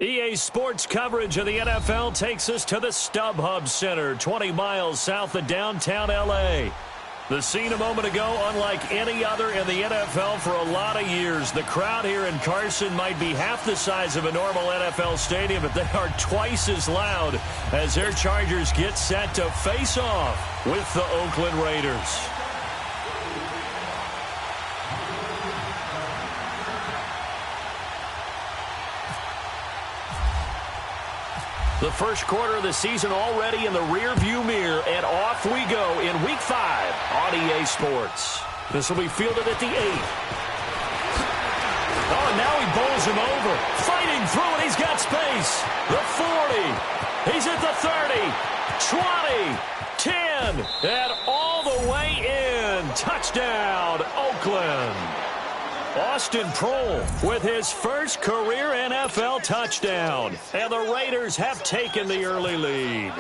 EA Sports coverage of the NFL takes us to the StubHub Center, 20 miles south of downtown L.A. The scene a moment ago, unlike any other in the NFL for a lot of years. The crowd here in Carson might be half the size of a normal NFL stadium, but they are twice as loud as their Chargers get set to face off with the Oakland Raiders. The first quarter of the season already in the rearview mirror, and off we go in Week 5 on EA Sports. This will be fielded at the 8. Oh, and now he bowls him over. Fighting through, and he's got space. The 40. He's at the 30. 20. 10. And all the way in. Touchdown, Oakland. Austin Prohl with his first career NFL touchdown. And the Raiders have taken the early lead.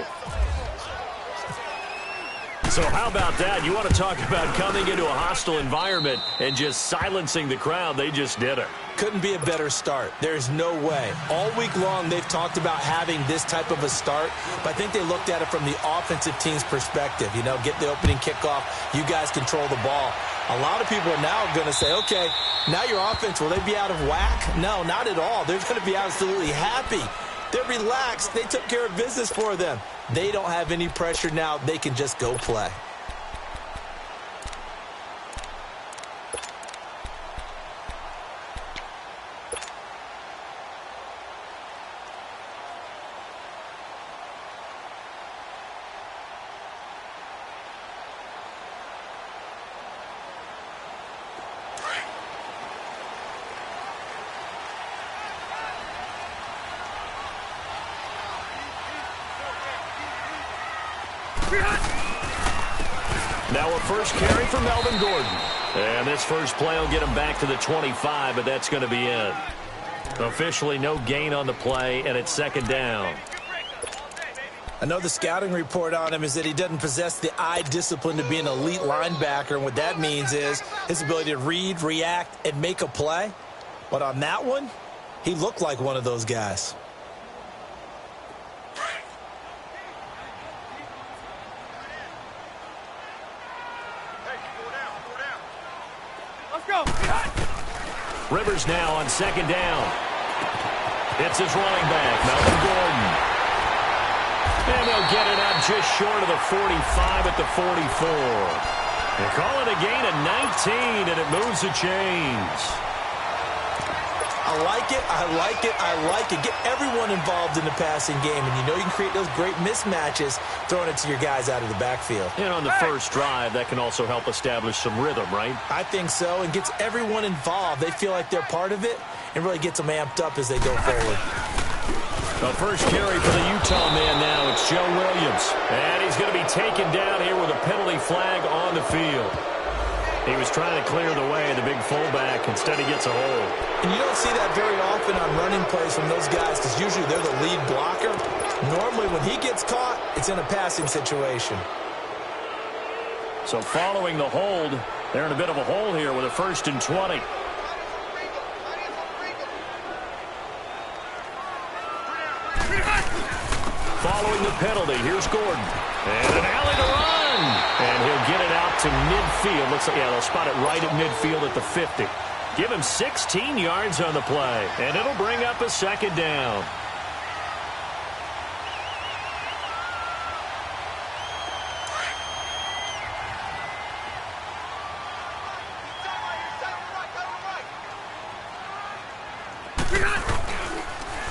So how about that? You want to talk about coming into a hostile environment and just silencing the crowd. They just did it. Couldn't be a better start. There's no way. All week long, they've talked about having this type of a start, but I think they looked at it from the offensive team's perspective. You know, get the opening kickoff. You guys control the ball. A lot of people are now going to say, okay, now your offense, will they be out of whack? No, not at all. They're going to be absolutely happy. They're relaxed. They took care of business for them. They don't have any pressure now. They can just go play. Now a first carry for Melvin Gordon. And this first play will get him back to the 25, but that's going to be it. Officially no gain on the play, and it's second down. I know the scouting report on him is that he doesn't possess the eye discipline to be an elite linebacker, and what that means is his ability to read, react, and make a play. But on that one, he looked like one of those guys. Rivers now on second down. It's his running back, Melvin Gordon. And they'll get it out just short of the 45 at the 44. They call it a gain of 19, and it moves the chains. I like it, I like it, I like it. Get everyone involved in the passing game, and you know you can create those great mismatches throwing it to your guys out of the backfield. And on the first drive, that can also help establish some rhythm, right? I think so, and gets everyone involved. They feel like they're part of it, and really gets them amped up as they go forward. The first carry for the Utah man now, it's Joe Williams. And he's going to be taken down here with a penalty flag on the field. He was trying to clear the way, the big fullback. Instead, he gets a hold. And you don't see that very often on running plays from those guys because usually they're the lead blocker. Normally, when he gets caught, it's in a passing situation. So following the hold, they're in a bit of a hole here with a 1st and 20. Following the penalty, here's Gordon. And an alley to run. And he'll get it out to midfield. Looks like, yeah, they'll spot it right at midfield at the 50. Give him 16 yards on the play. And it'll bring up a second down.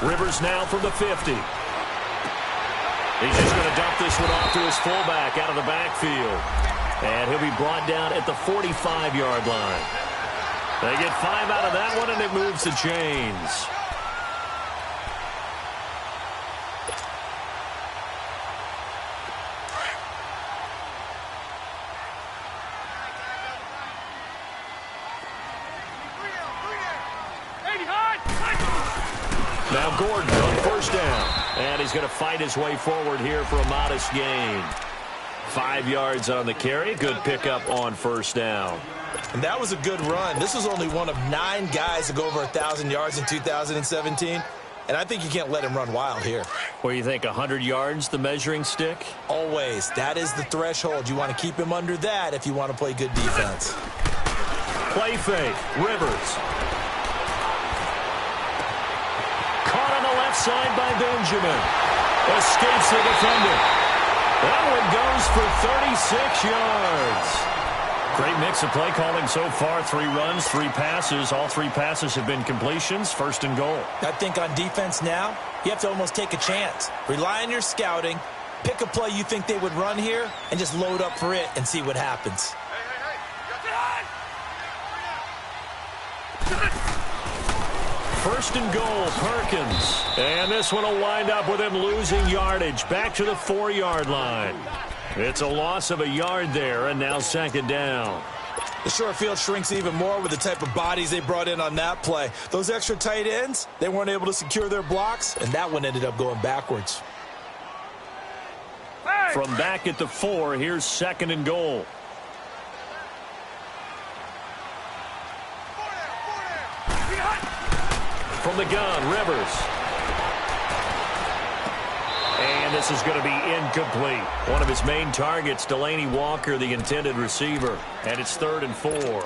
Rivers now from the 50. He's just going to dump this one off to his fullback out of the backfield. And he'll be brought down at the 45-yard line. They get 5 out of that one, and it moves the chains. Now Gordon on first down. And he's going to fight his way forward here for a modest gain. 5 yards on the carry. Good pickup on first down. And that was a good run. This was only one of 9 guys to go over 1,000 yards in 2017. and I think you can't let him run wild here. What do you think, 100 yards, the measuring stick? Always. That is the threshold. You want to keep him under that if you want to play good defense. Play fake. Rivers. Caught on the left side by Benjamin. Escapes the defender. That one goes for 36 yards. Great mix of play calling so far. 3 runs, 3 passes. All 3 passes have been completions. First and goal. I think on defense now, you have to almost take a chance. Rely on your scouting. Pick a play you think they would run here and just load up for it and see what happens. First and goal, Perkins. And this one will wind up with him losing yardage. Back to the 4-yard line. It's a loss of a yard there, and now second down. The short field shrinks even more with the type of bodies they brought in on that play. Those extra tight ends, they weren't able to secure their blocks, and that one ended up going backwards. From back at the 4, here's second and goal. From the gun, Rivers. And this is going to be incomplete. One of his main targets, Delaney Walker, the intended receiver. And it's 3rd and 4.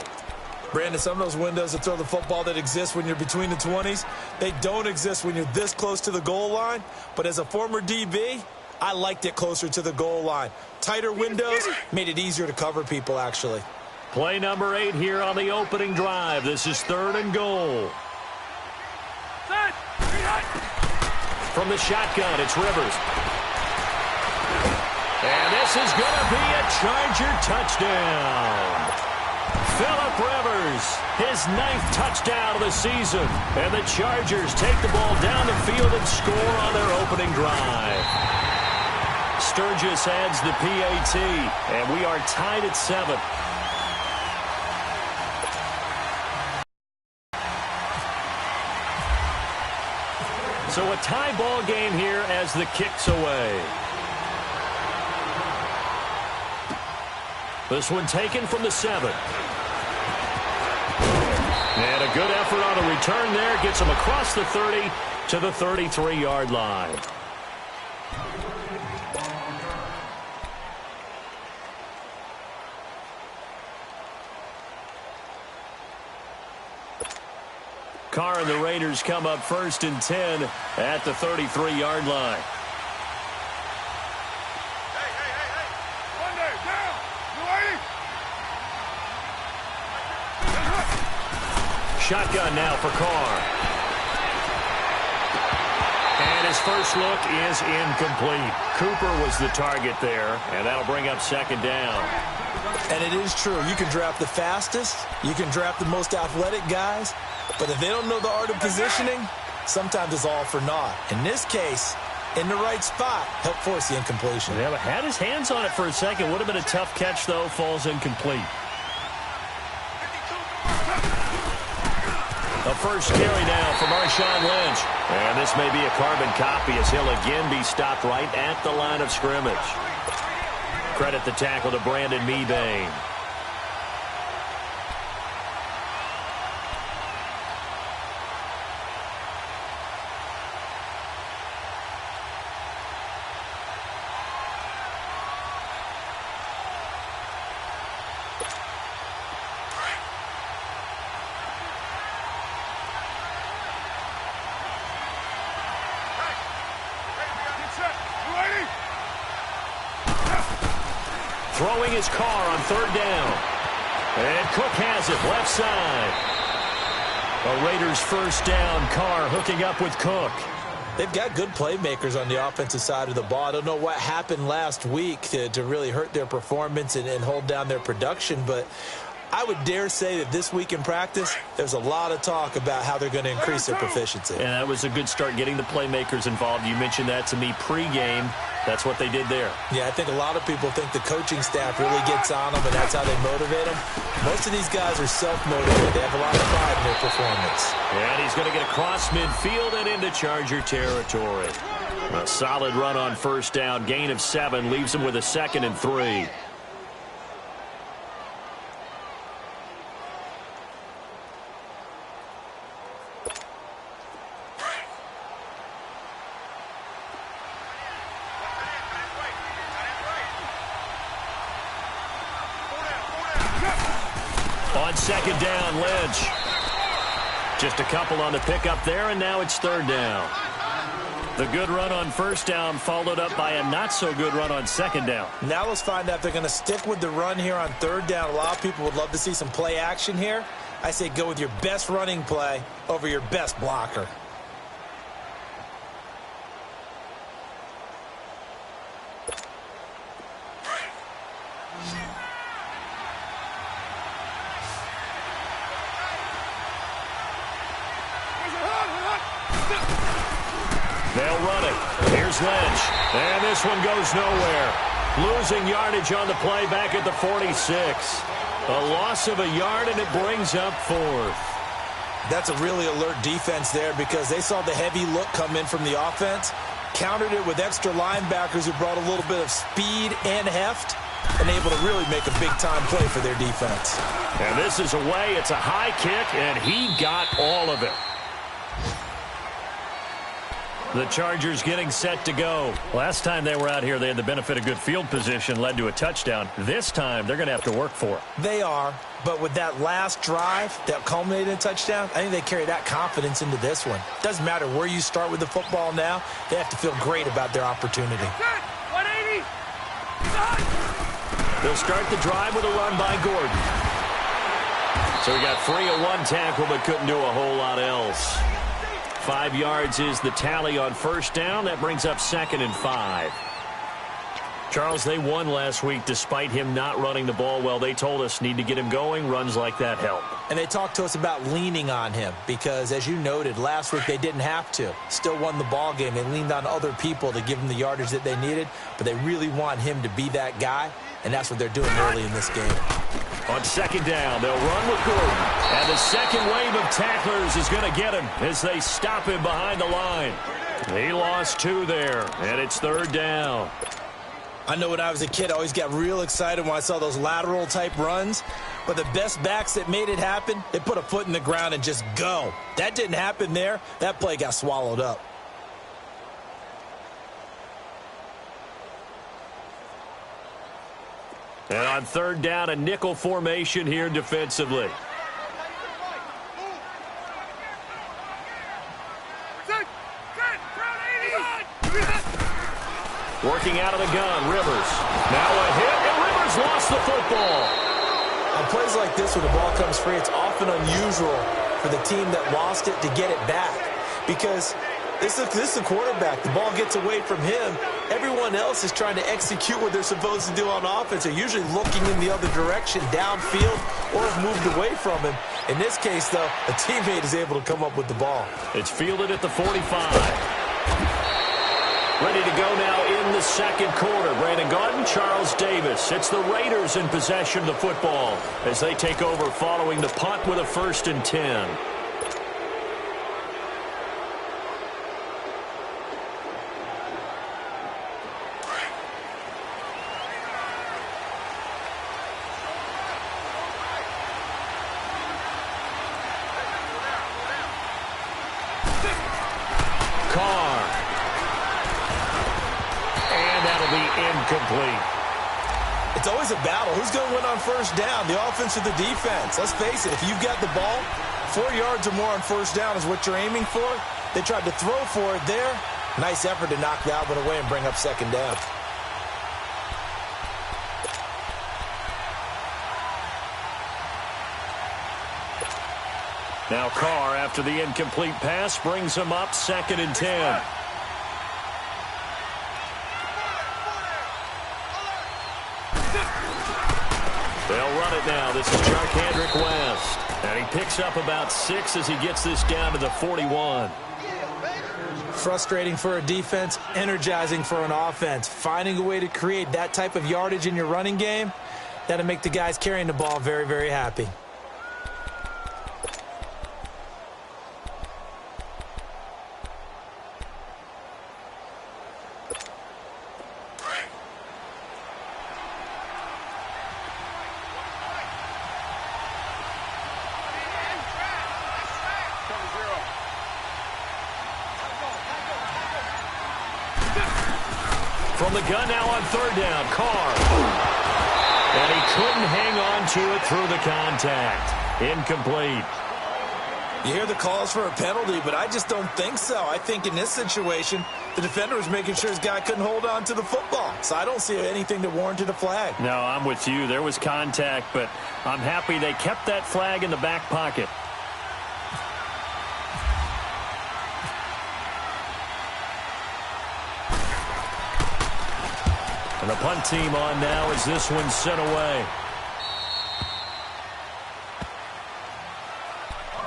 Brandon, some of those windows to throw the football that exist when you're between the 20s, they don't exist when you're this close to the goal line. But as a former DB, I liked it closer to the goal line. Tighter windows made it easier to cover people, actually. Play number 8 here on the opening drive. This is 3rd and goal. From the shotgun, it's Rivers. And this is going to be a Charger touchdown. Phillip Rivers, his 9th touchdown of the season. And the Chargers take the ball down the field and score on their opening drive. Sturgis adds the PAT, and we are tied at 7. So a tie ball game here as the kick's away. This one taken from the 7. And a good effort on the return there. Gets him across the 30 to the 33-yard line. Carr and the Raiders come up 1st and 10 at the 33-yard line. Shotgun now for Carr. And his first look is incomplete. Cooper was the target there, and that'll bring up second down. And it is true. You can draft the fastest. You can draft the most athletic guys. But if they don't know the art of positioning, sometimes it's all for naught. In this case, in the right spot, help force the incompletion. Yeah, but had his hands on it for a second. Would have been a tough catch, though. Falls incomplete. A first carry now for Marshawn Lynch. And this may be a carbon copy as he'll again be stopped right at the line of scrimmage. Credit the tackle to Brandon Mebane. Throwing his Carr on 3rd down. And Cook has it left side. A Raiders first down. Carr hooking up with Cook. They've got good playmakers on the offensive side of the ball. I don't know what happened last week to really hurt their performance and hold down their production, but I would dare say that this week in practice, there's a lot of talk about how they're going to increase their proficiency. And that was a good start, getting the playmakers involved. You mentioned that to me pregame. That's what they did there. Yeah, I think a lot of people think the coaching staff really gets on them, and that's how they motivate them. Most of these guys are self-motivated. They have a lot of pride in their performance. And he's going to get across midfield and into Charger territory. A solid run on first down. Gain of 7 leaves him with a 2nd and 3. second down, Lynch. Just a couple on the pickup there, and now it's third down. The good run on first down followed up by a not-so-good run on second down. Now let's find out if they're going to stick with the run here on third down. A lot of people would love to see some play action here. I say go with your best running play over your best blocker. They'll run it. Here's Lynch. And this one goes nowhere. Losing yardage on the play back at the 46. A loss of a yard, and it brings up fourth. That's a really alert defense there because they saw the heavy look come in from the offense, countered it with extra linebackers who brought a little bit of speed and heft, and able to really make a big-time play for their defense. And this is away. It's a high kick, and he got all of it. The Chargers getting set to go. Last time they were out here, they had the benefit of good field position, led to a touchdown. This time, they're going to have to work for it. They are, but with that last drive that culminated in a touchdown, I think they carry that confidence into this one. Doesn't matter where you start with the football now, they have to feel great about their opportunity. 180. They'll start the drive with a run by Gordon. So he got free of one tackle, but couldn't do a whole lot else. 5 yards is the tally on first down. That brings up 2nd and 5. Charles, they won last week despite him not running the ball well. They told us need to get him going. Runs like that help. And they talked to us about leaning on him because, as you noted, last week they didn't have to. Still won the ball game. They leaned on other people to give them the yardage that they needed, but they really want him to be that guy, and that's what they're doing early in this game. On second down, they'll run with Gordon. And the second wave of tacklers is going to get him as they stop him behind the line. He lost 2 there, and it's third down. I know when I was a kid, I always got real excited when I saw those lateral-type runs. But the best backs that made it happen, they put a foot in the ground and just go. That didn't happen there. That play got swallowed up. And on third down, a nickel formation here defensively. Working out of the gun, Rivers. Now a hit, and Rivers lost the football. On plays like this, when the ball comes free, it's often unusual for the team that lost it to get it back. Because this is the quarterback. The ball gets away from him. Everyone else is trying to execute what they're supposed to do on offense. They're usually looking in the other direction, downfield, or have moved away from him. In this case, though, a teammate is able to come up with the ball. It's fielded at the 45. Ready to go now in the second quarter. Brandon Gaudin, Charles Davis. It's the Raiders in possession of the football as they take over following the punt with a 1st and 10. Incomplete. It's always a battle. Who's going to win on first down, the offense or the defense? Let's face it, if you've got the ball, 4 yards or more on first down is what you're aiming for. They tried to throw for it there. Nice effort to knock that one away and bring up second down. Now Carr, after the incomplete pass, brings him up 2nd and 10. They'll run it now. This is Charkandrick West. And he picks up about 6 as he gets this down to the 41. Frustrating for a defense, energizing for an offense. Finding a way to create that type of yardage in your running game, that'll make the guys carrying the ball very, very happy. From the gun now on third down, Carr. And he couldn't hang on to it through the contact. Incomplete. You hear the calls for a penalty, but I just don't think so. I think in this situation, the defender was making sure his guy couldn't hold on to the football. So I don't see anything that warranted a flag. No, I'm with you. There was contact, but I'm happy they kept that flag in the back pocket. And the punt team on now as this one's sent away.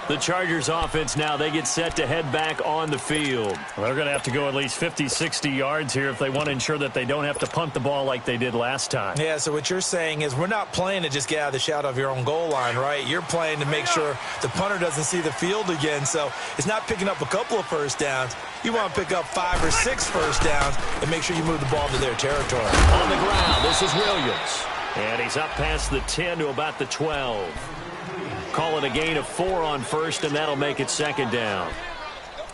The Chargers offense now, they get set to head back on the field. Well, they're going to have to go at least 50, 60 yards here if they want to ensure that they don't have to punt the ball like they did last time. Yeah, so what you're saying is we're not playing to just get out of the shadow of your own goal line, right? You're playing to make sure the punter doesn't see the field again. So it's not picking up a couple of first downs. You want to pick up 5 or 6 first downs and make sure you move the ball to their territory. On the ground, this is Williams. And he's up past the 10 to about the 12. Call it a gain of 4 on first, and that'll make it second down.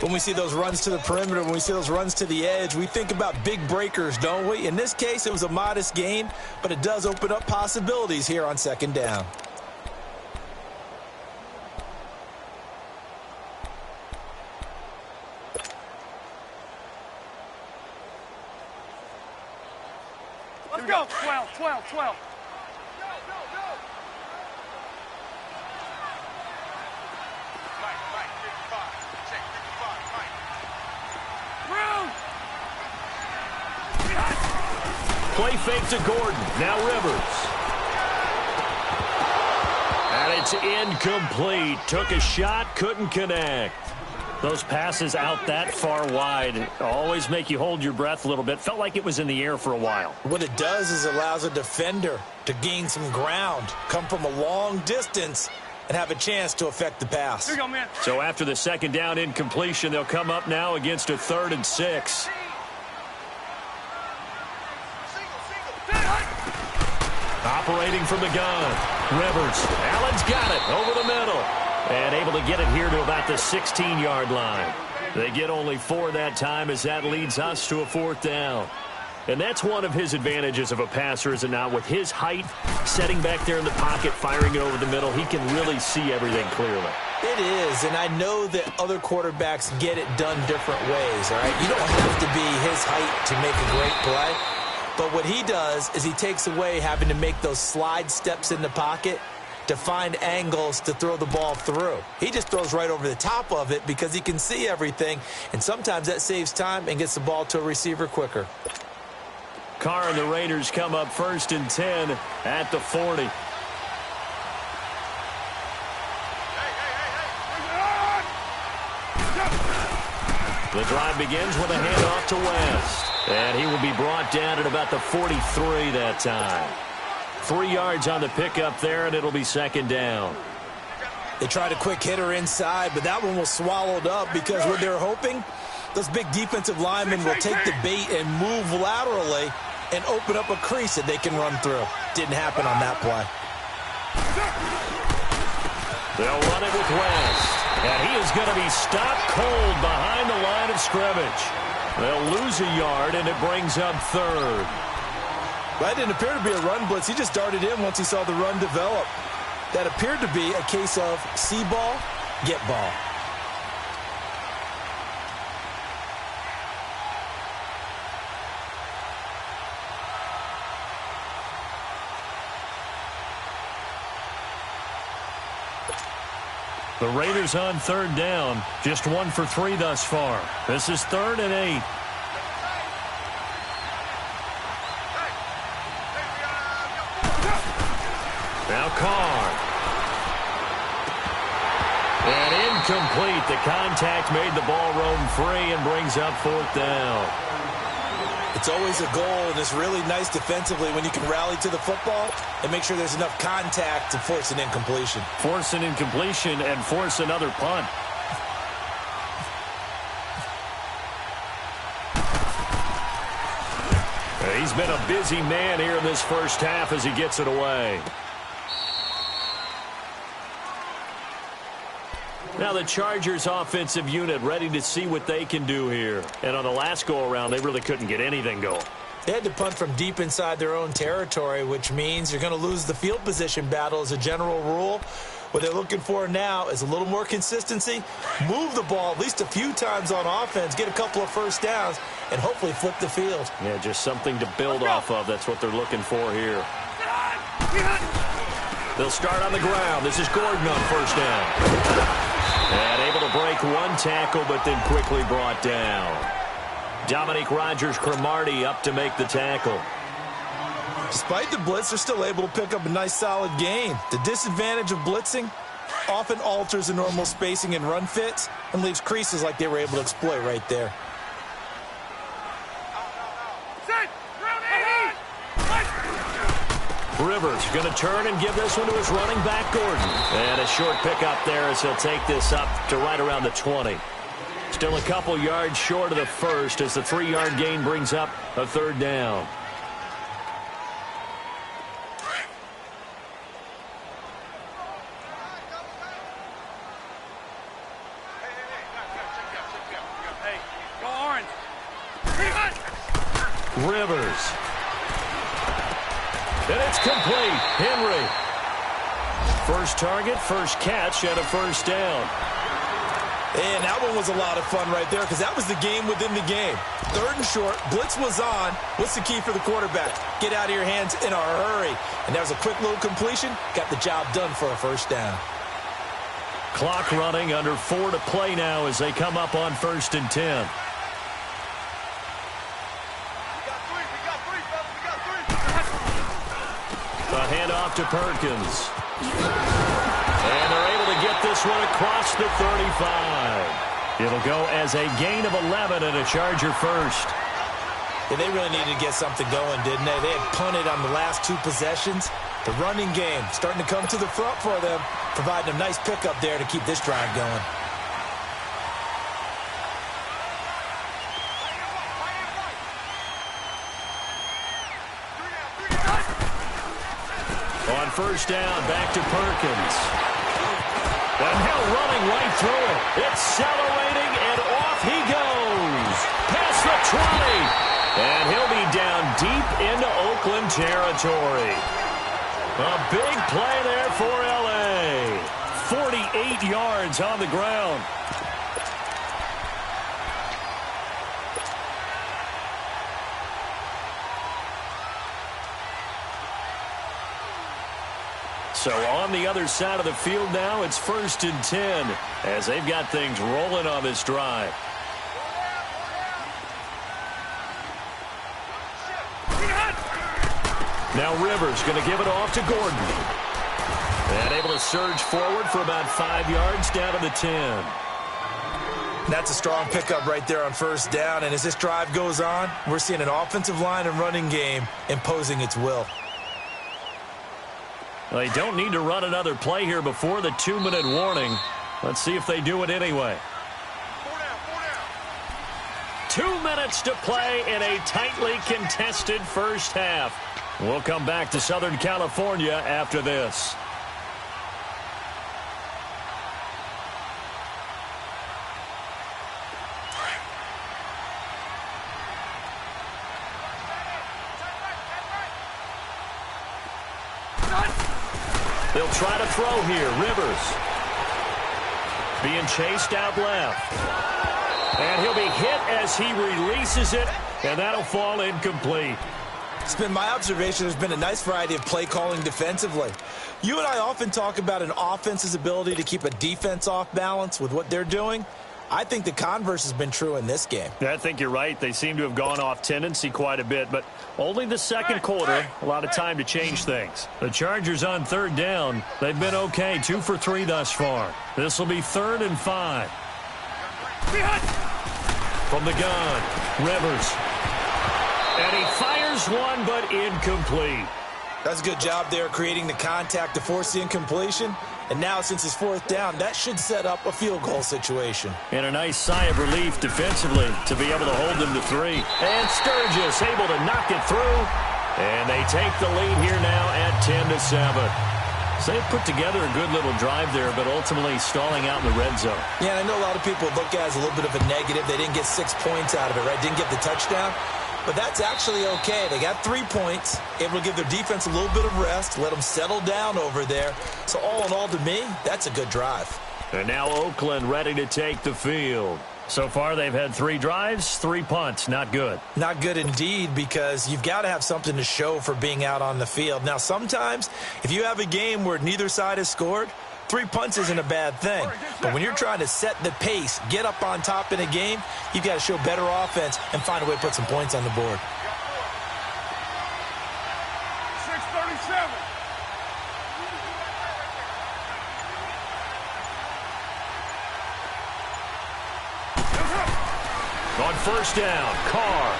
When we see those runs to the perimeter, when we see those runs to the edge, we think about big breakers, don't we? In this case, it was a modest gain, but it does open up possibilities here on second down. Let's go. 12. Play fake to Gordon. Now Rivers. And it's incomplete. Took a shot, couldn't connect. Those passes out that far wide always make you hold your breath a little bit. Felt like it was in the air for a while. What it does is it allows a defender to gain some ground, come from a long distance, and have a chance to affect the pass. Here you go, man. So after the second down incompletion, they'll come up now against a 3rd and 6. Operating from the gun. Rivers. Allen's got it over the middle. And able to get it here to about the 16-yard line. They get only 4 that time as that leads us to a 4th down. And that's one of his advantages of a passer, is it not? With his height, setting back there in the pocket, firing it over the middle, he can really see everything clearly. It is, and I know that other quarterbacks get it done different ways, all right? You don't have to be his height to make a great play. But what he does is he takes away having to make those slide steps in the pocket to find angles to throw the ball through. He just throws right over the top of it because he can see everything, and sometimes that saves time and gets the ball to a receiver quicker. Carr and the Raiders come up 1st and 10 at the 40. The drive begins with a handoff to West. And he will be brought down at about the 43 that time. 3 yards on the pickup there, and it'll be second down. They tried a quick hitter inside, but that one was swallowed up because what they're hoping, those big defensive linemen will take the bait and move laterally and open up a crease that they can run through. Didn't happen on that play. They'll run it with West. And he is going to be stopped cold behind the line of scrimmage. They'll lose a yard, and it brings up 3rd. That didn't appear to be a run blitz. He just darted in once he saw the run develop. That appeared to be a case of see ball, get ball. The Raiders on 3rd down. Just 1 for 3 thus far. This is 3rd and 8. Now Carr. And incomplete. The contact made the ball roam free and brings up 4th down. It's always a goal, and it's really nice defensively when you can rally to the football and make sure there's enough contact to force an incompletion. Force an incompletion and force another punt. He's been a busy man here in this first half as he gets it away. Now the Chargers offensive unit ready to see what they can do here. And on the last go-around, they really couldn't get anything going. They had to punt from deep inside their own territory, which means you're going to lose the field position battle as a general rule. What they're looking for now is a little more consistency, move the ball at least a few times on offense, get a couple of first downs, and hopefully flip the field. Yeah, just something to build off of. That's what they're looking for here. They'll start on the ground. This is Gordon on first down. And able to break one tackle, but then quickly brought down. Dominique Rodgers-Cromartie up to make the tackle. Despite the blitz, they're still able to pick up a nice, solid gain. The disadvantage of blitzing often alters the normal spacing and run fits and leaves creases like they were able to exploit right there. Rivers going to turn and give this one to his running back, Gordon. And a short pickup there as he'll take this up to right around the 20. Still a couple yards short of the first as the 3-yard gain brings up a third down. Rivers. And it's complete. Henry. First target, first catch, and a first down. And that one was a lot of fun right there because that was the game within the game. Third and short, blitz was on. What's the key for the quarterback? Get out of your hands in a hurry. And that was a quick little completion. Got the job done for a first down. Clock running, under 4 to play now as they come up on 1st and 10. A handoff to Perkins. And they're able to get this one across the 35. It'll go as a gain of 11 and a Charger first. Yeah, they really needed to get something going, didn't they? They had punted on the last 2 possessions. The running game starting to come to the front for them, providing a nice pickup there to keep this drive going. On first down, back to Perkins. And Hill running right through it. Accelerating, and off he goes. Past the 20. And he'll be down deep into Oakland territory. A big play there for L.A. 48 yards on the ground. So on the other side of the field now, it's 1st and 10 as they've got things rolling on this drive. Now Rivers going to give it off to Gordon. And able to surge forward for about 5 yards down to the 10. That's a strong pickup right there on first down. And as this drive goes on, we're seeing an offensive line and running game imposing its will. They don't need to run another play here before the 2-minute warning. Let's see if they do it anyway. 2 minutes to play in a tightly contested first half. We'll come back to Southern California after this. They'll try to throw here. Rivers being chased out left. And he'll be hit as he releases it, and that'll fall incomplete. It's been my observation there's been a nice variety of play calling defensively. You and I often talk about an offense's ability to keep a defense off balance with what they're doing. I think the converse has been true in this game. I think you're right. They seem to have gone off tendency quite a bit, but only the second quarter, a lot of time to change things. The Chargers on 3rd down. They've been okay, 2 for 3 thus far. This will be 3rd and 5. From the gun, Rivers. And he fires one, but incomplete. That's a good job there creating the contact to force the incompletion. And now, since it's 4th down, that should set up a field goal situation. And a nice sigh of relief defensively to be able to hold them to 3. And Sturgis able to knock it through. And they take the lead here now at 10-7. So they put together a good little drive there, but ultimately stalling out in the red zone. Yeah, and I know a lot of people look at it as a little bit of a negative. They didn't get 6 points out of it, right? Didn't get the touchdown. but that's actually okay. They got 3 points, able to give their defense a little bit of rest, let them settle down over there. So all in all, to me, that's a good drive. And now Oakland ready to take the field. So far, they've had 3 drives, 3 punts. Not good. Not good indeed, because you've got to have something to show for being out on the field. Now, sometimes, if you have a game where neither side has scored, 3 punts isn't a bad thing. But when you're trying to set the pace, get up on top in a game, you've got to show better offense and find a way to put some points on the board. 6:37. On first down, Carr.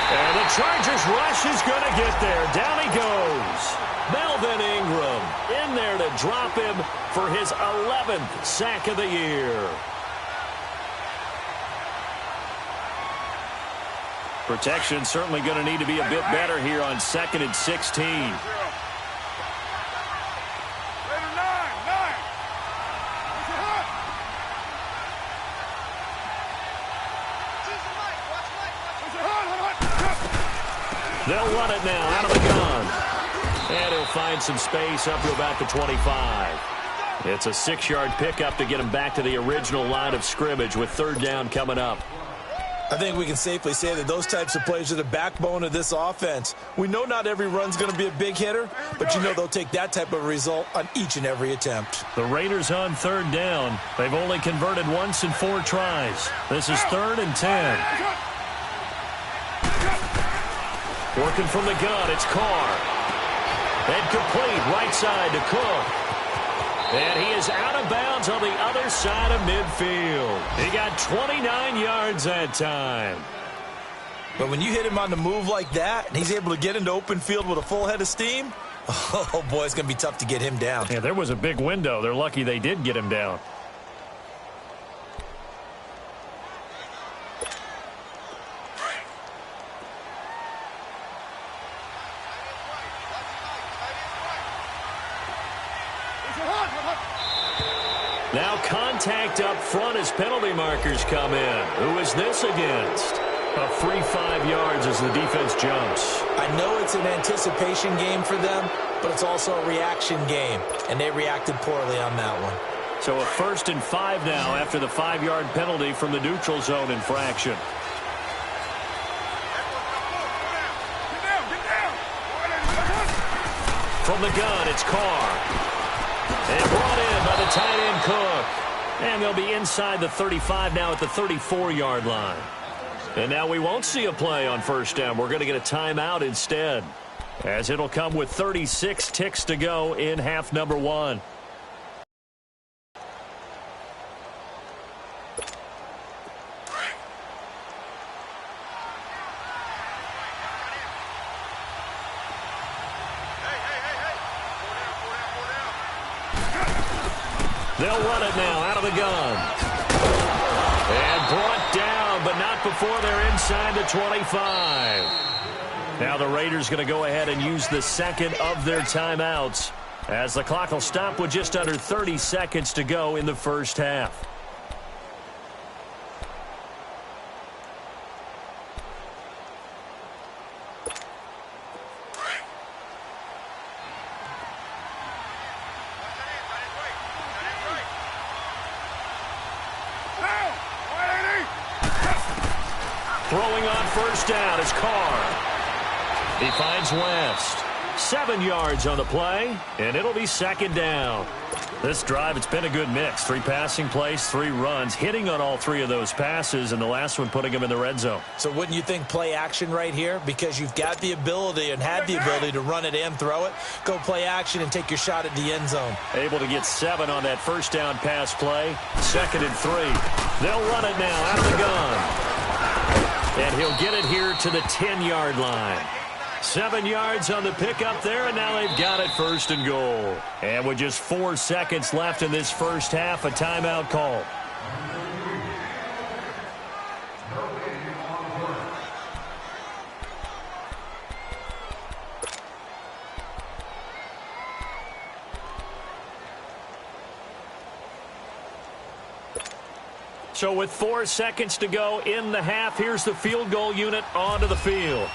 And the Chargers rush is going to get there. Down he goes. Melvin Ingram in there to drop him for his 11th sack of the year. Protection certainly going to need to be a bit better here on 2nd and 16. They'll run it now out of the gun. And he'll find some space up to about the 25. It's a 6-yard pickup to get him back to the original line of scrimmage with 3rd down coming up. I think we can safely say that those types of plays are the backbone of this offense. We know not every run's going to be a big hitter, but you know they'll take that type of result on each and every attempt. The Raiders on 3rd down. They've only converted once in 4 tries. This is 3rd and 10. Working from the gun, it's Carr. And complete right side to Cook. And he is out of bounds on the other side of midfield. He got 29 yards that time. But when you hit him on the move like that, and he's able to get into open field with a full head of steam, oh boy, it's going to be tough to get him down. Yeah, there was a big window. They're lucky they did get him down. Now contact up front as penalty markers come in. Who is this against? A free 5 yards as the defense jumps. I know it's an anticipation game for them, but it's also a reaction game, and they reacted poorly on that one. So a 1st and 5 now after the 5-yard penalty from the neutral zone infraction. From the gun, it's Carr. And brought in by the tight end Cook. And they'll be inside the 35 now at the 34-yard line. And now we won't see a play on 1st down. We're going to get a timeout instead, as it'll come with 36 ticks to go in half number 1. They'll run it now out of the gun. And brought down, but not before they're inside the 25. Now the Raiders going to go ahead and use the 2nd of their timeouts, as the clock will stop with just under 30 seconds to go in the 1st half. Throwing on 1st down is Carr. He finds West. 7 yards on the play, and it'll be 2nd down. This drive, it's been a good mix. 3 passing plays, 3 runs, hitting on all 3 of those passes, and the last one putting him in the red zone. So wouldn't you think play action right here? Because you've got the ability and had the ability to run it and throw it. Go play action and take your shot at the end zone. Able to get 7 on that 1st down pass play. 2nd and 3. They'll run it now out of the gun. And he'll get it here to the 10-yard line. 7 yards on the pickup there, and now they've got it 1st and goal. And with just 4 seconds left in this 1st half, a timeout call. So with 4 seconds to go in the half, here's the field goal unit onto the field.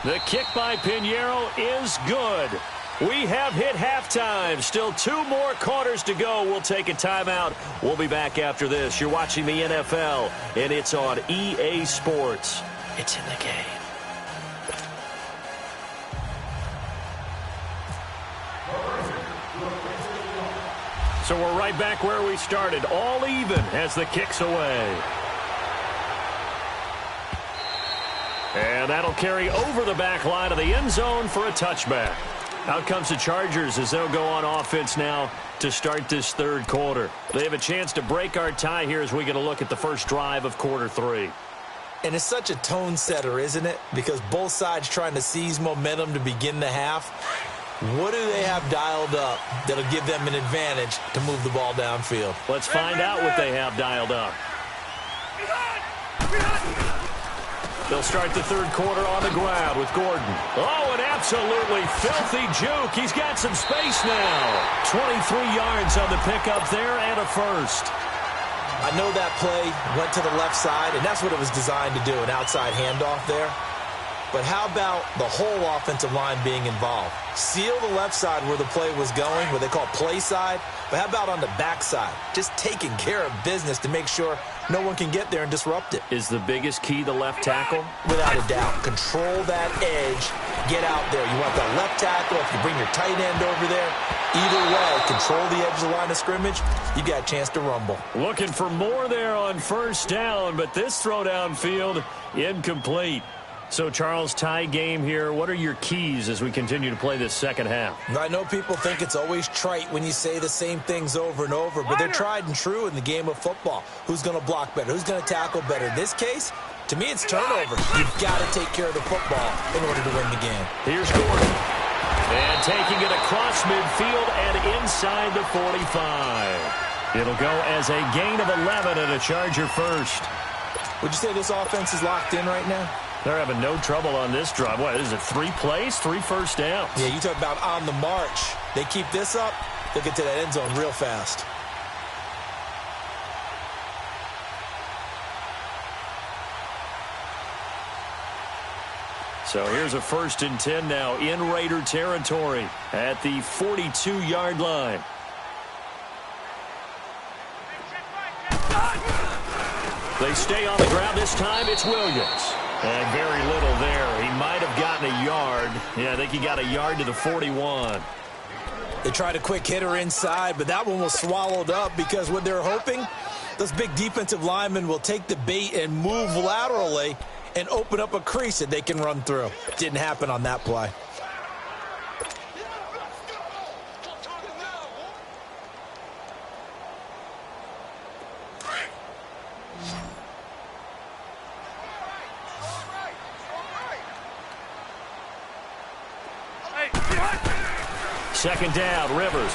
The kick by Pinheiro is good. We have hit halftime. Still 2 more quarters to go. We'll take a timeout. We'll be back after this. You're watching the NFL, and it's on EA Sports. It's in the game. So we're right back where we started. All even as the kick's away. And that'll carry over the back line of the end zone for a touchback. Out comes the Chargers as they'll go on offense now to start this third quarter. They have a chance to break our tie here as we get a look at the first drive of quarter 3. And it's such a tone setter, isn't it? Because both sides trying to seize momentum to begin the half. What do they have dialed up that'll give them an advantage to move the ball downfield? Let's find out what they have dialed up. They'll start the third quarter on the ground with Gordon. Oh, an absolutely filthy juke. He's got some space now. 23 yards on the pickup there and a first. I know that play went to the left side, and that's what it was designed to do, an outside handoff there. But how about the whole offensive line being involved? Seal the left side where the play was going, what they call play side. But how about on the back side? Just taking care of business to make sure no one can get there and disrupt it. Is the biggest key the left tackle? Without a doubt. Control that edge. Get out there. You want that left tackle. If you bring your tight end over there, either way, control the edge of the line of scrimmage, you got a chance to rumble. Looking for more there on first down, but this throw downfield incomplete. So, Charles, tie game here. What are your keys as we continue to play this second half? I know people think it's always trite when you say the same things over and over, but they're tried and true in the game of football. Who's going to block better? Who's going to tackle better? In this case, to me, it's turnovers. You've got to take care of the football in order to win the game. Here's Gordon. And taking it across midfield and inside the 45. It'll go as a gain of 11 and a Charger first. Would you say this offense is locked in right now? They're having no trouble on this drive. What is it, 3 plays, 3 first downs? Yeah, you talk about on the march. They keep this up, they'll get to that end zone real fast. So here's a 1st and 10 now in Raider territory at the 42-yard line. They stay on the ground. This time it's Williams. And very little there. He might have gotten a yard. Yeah, I think he got a yard to the 41. They tried a quick hitter inside, but that one was swallowed up because what they're hoping, those big defensive linemen will take the bait and move laterally and open up a crease that they can run through. Didn't happen on that play. Second down, Rivers.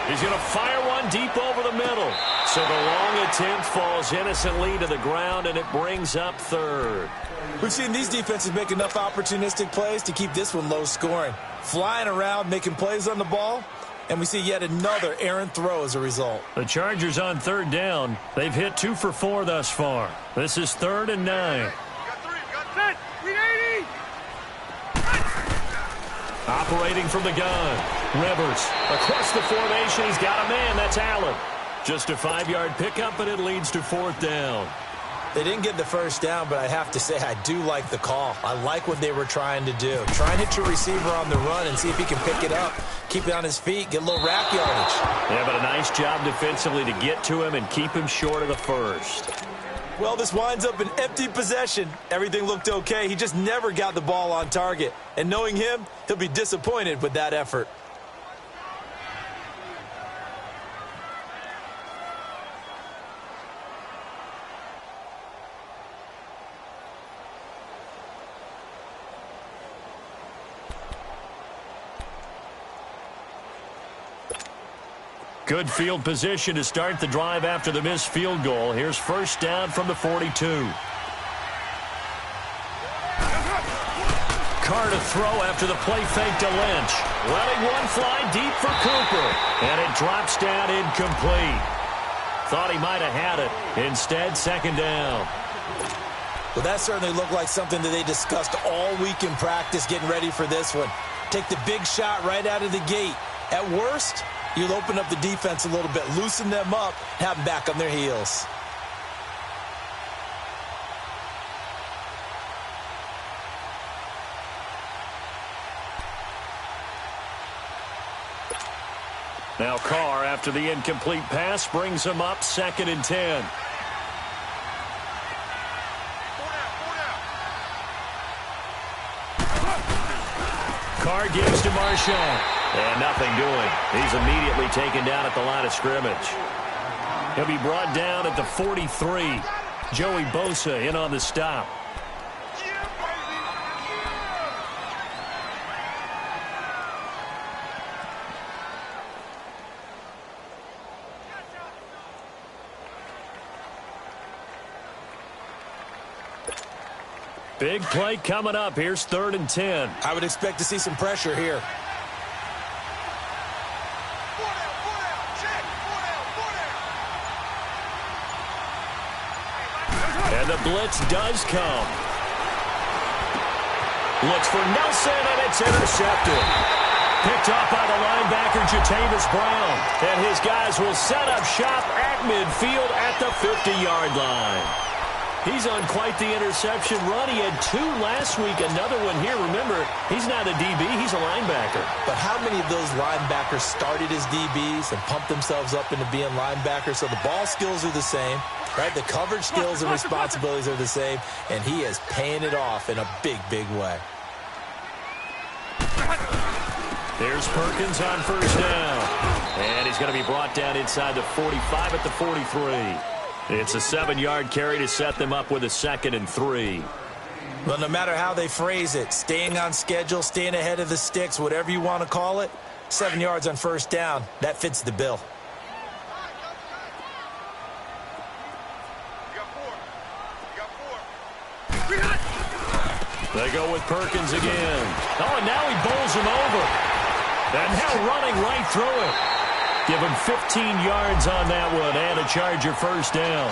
He's going to fire one deep over the middle. So the long attempt falls innocently to the ground, and it brings up 3rd. We've seen these defenses make enough opportunistic plays to keep this one low scoring. Flying around, making plays on the ball, and we see yet another errant throw as a result. The Chargers on 3rd down. They've hit 2 for 4 thus far. This is 3rd and 9. Operating from the gun. Rivers across the formation. He's got a man. That's Allen. Just a 5-yard pickup, and it leads to 4th down. They didn't get the first down, but I have to say I do like the call. I like what they were trying to do. Try and hit your receiver on the run and see if he can pick it up. Keep it on his feet. Get a little rack yardage. Yeah, but a nice job defensively to get to him and keep him short of the first. Well, this winds up an empty possession. Everything looked okay. He just never got the ball on target. And knowing him, he'll be disappointed with that effort. Good field position to start the drive after the missed field goal. Here's 1st down from the 42. Carr to throw after the play fake to Lynch. Letting one fly deep for Cooper. And it drops down incomplete. Thought he might have had it. Instead, second down. Well, that certainly looked like something that they discussed all week in practice getting ready for this one. Take the big shot right out of the gate. At worst, you'll open up the defense a little bit, loosen them up, have them back on their heels. Now Carr, after the incomplete pass, brings him up 2nd and 10. Carr gives to Marshawn. And nothing doing. He's immediately taken down at the line of scrimmage. He'll be brought down at the 43. Joey Bosa in on the stop. Big play coming up. Here's 3rd and 10. I would expect to see some pressure here. And the blitz does come. Looks for Nelson, and it's intercepted. Picked off by the linebacker, Jatavis Brown. And his guys will set up shop at midfield at the 50-yard line. He's on quite the interception run. He had 2 last week, another one here. Remember, he's not a DB, he's a linebacker. But how many of those linebackers started as DBs and pumped themselves up into being linebackers? So the ball skills are the same, right? The coverage skills and responsibilities are the same, and he is paying it off in a big, big way. There's Perkins on 1st down. And he's going to be brought down inside the 45 at the 43. It's a 7-yard carry to set them up with a 2nd and 3. Well, no matter how they phrase it, staying on schedule, staying ahead of the sticks, whatever you want to call it, 7 yards on 1st down, that fits the bill. They go with Perkins again. Oh, and now he bowls him over. And now running right through it. Give him 15 yards on that one and a Charger 1st down.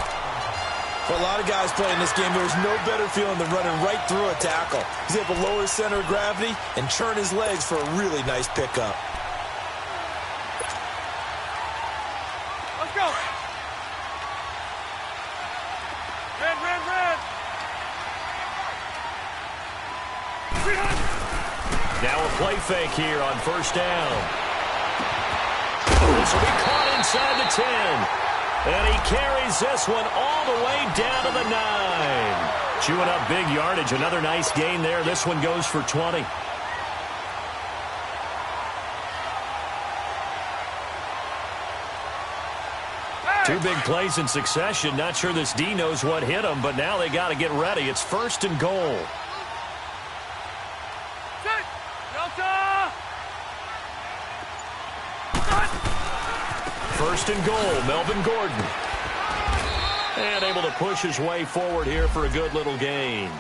For a lot of guys playing this game, there's no better feeling than running right through a tackle. He's able to lower his center of gravity and churn his legs for a really nice pickup. Let's go. Red. Now a play fake here on 1st down. This will be caught inside the 10. And he carries this one all the way down to the 9. Chewing up big yardage. Another nice gain there. This one goes for 20. Two big plays in succession. Not sure this D knows what hit him, but now they got to get ready. It's 1st and goal. First and goal, Melvin Gordon. And able to push his way forward here for a good little gain.